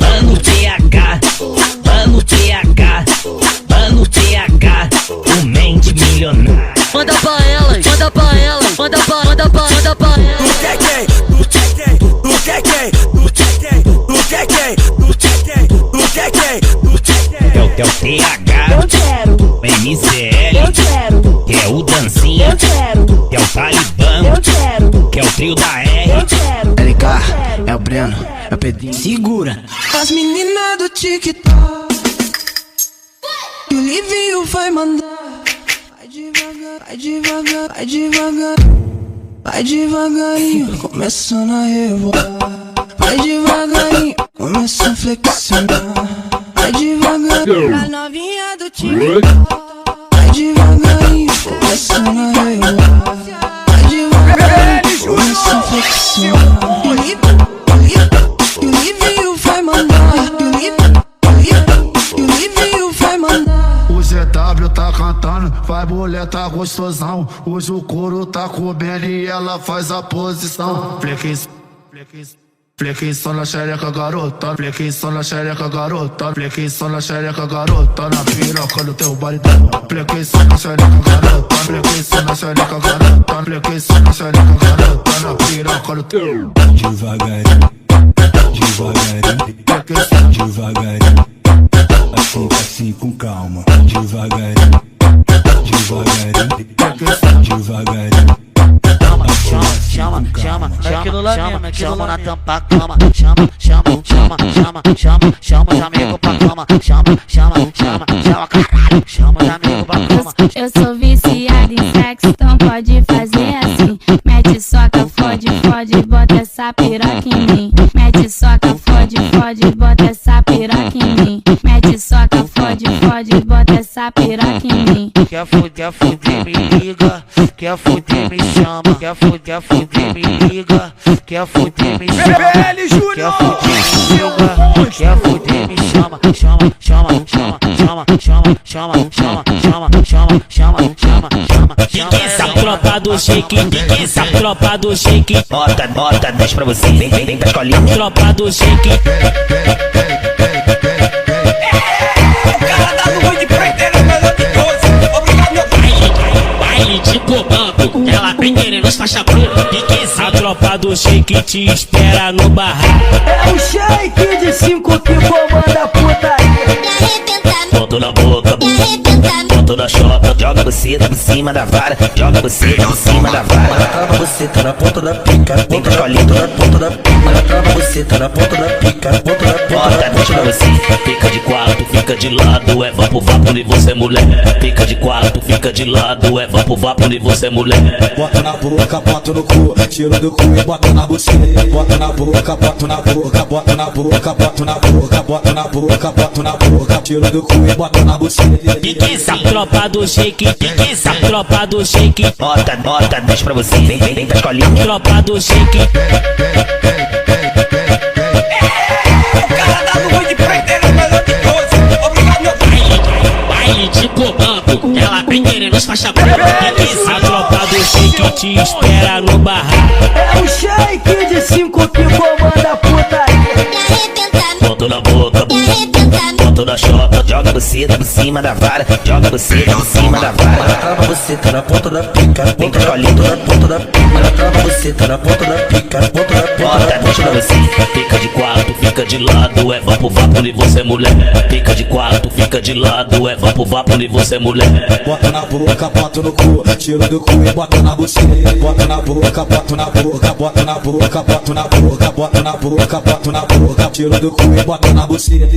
Mano TH, mano TH, mano TH, o mente milionário. Manda pra elas, manda pra elas, manda pra elas. É o TH, Eu quero, o MCL, eu quero, que é o Dancinha, eu quero, que é o Talibã, eu quero, que é o trio da R. eu quero. LK, é o Breno, é o Pedrinho. Segura. As meninas do TikTok, que o Livinho vai mandar. Vai devagar, vai devagar, vai devagar, vai devagarinho, começando a rebolar. Vai devagarinho, começa a flexionar. Vai devagarinho, a novinha do TikTok. Vai devagarinho, começando a rebolar. Vai devagarinho, começa a flexionar. E o Livinho vai mandar. E o Livinho vai mandar. O ZW tá cantando, vai mulher tá gostosão. Hoje o couro tá comendo e ela faz a posição. Flequinho só na xereca garota, flequinho só na xereca garota, flequinho só na xereca garota, na piroca do teu baridão. Flequinho só na xereca garota, flequinho só na xereca garota, flequinho só na xereca garota, na piroca do teu. Devagarinho, devagarinho, devagarinho, assim com calma. Devagarinho, devagarinho, devagarinho. Chama na tampa, cama, chama os amigos pra cama, chama, caralho, chama os amigos pra cama. Eu sou viciada em sexo, então pode fazer assim. Mete soca, fode, bota essa piroca em mim. Mete soca, fode, bota essa piroca em mim. Mete soca, fode, bota essa piroca em mim. Quer fuder, me liga. Quer fuder, me chama. Quer fuder, me liga. Quer fuder, me chama. Quer fuder, me liga. Quer fuder, me chama. Pique essa tropa do shake, pique essa tropa do shake. Bota 10 pra você, vem pra escolinha. Tropa do shake. O cara dá no ruim de prender, é melhor de coisa. Obrigado, meu pai. Baile de comando, ela vem querendo os faixa preta. Pique essa tropa do shake te espera no barraco. É o shake de 5 que comanda a putaria. Ponto na boca, ponto na chota. Joga você por cima da vara, joga você por cima da vara. Trava você, tá na ponta da pica. Ponta da colita na ponta da pica. Trava você, tá na ponta da pica. Ponta da pica. Bota 10 pra você, fica de quatro, fica de lado. É vapo, e você mulher. Fica de quatro, fica de lado. É vapo, e você mulher. Bota na boca, bota no cu, tira do cu e bota na buceta. Bota na boca, bota na boca, bota na boca, bota na boca, bota na boca, bota na boca, tira do cu e bota na buceta. Pique essa tropa do shake, pique essa tropa do shake. Bota 10 pra você, vem pra escolinha. Tropa do shake. O cara dá no ruim de prender, é melhor de coisa. Obrigado, meu pai. Baile de comando, ela vem querendo os faixa preta. Pique essa tropa do shake te espera no barraco. É o shake de 5 que comanda a putaria. Ponto na boca, ponto na chota. Joga você por cima da vara, joga você por cima da vara. Trava você, tá na ponta da pica. Ponta da colita na ponta da pica. Trava você, tá na ponta da pica. Ponta da pica. Bota 10 pra você, fica de quatro, fica de lado. É vapo, e você mulher. Fica de quatro, fica de lado. É vapo, e você mulher. Bota na boca, bota no cu, tira do cu e bota na buceta. Bota na boca, bota na boca, bota na boca, bota na boca, bota na boca, bota na boca, tira do cu e bota na buceta.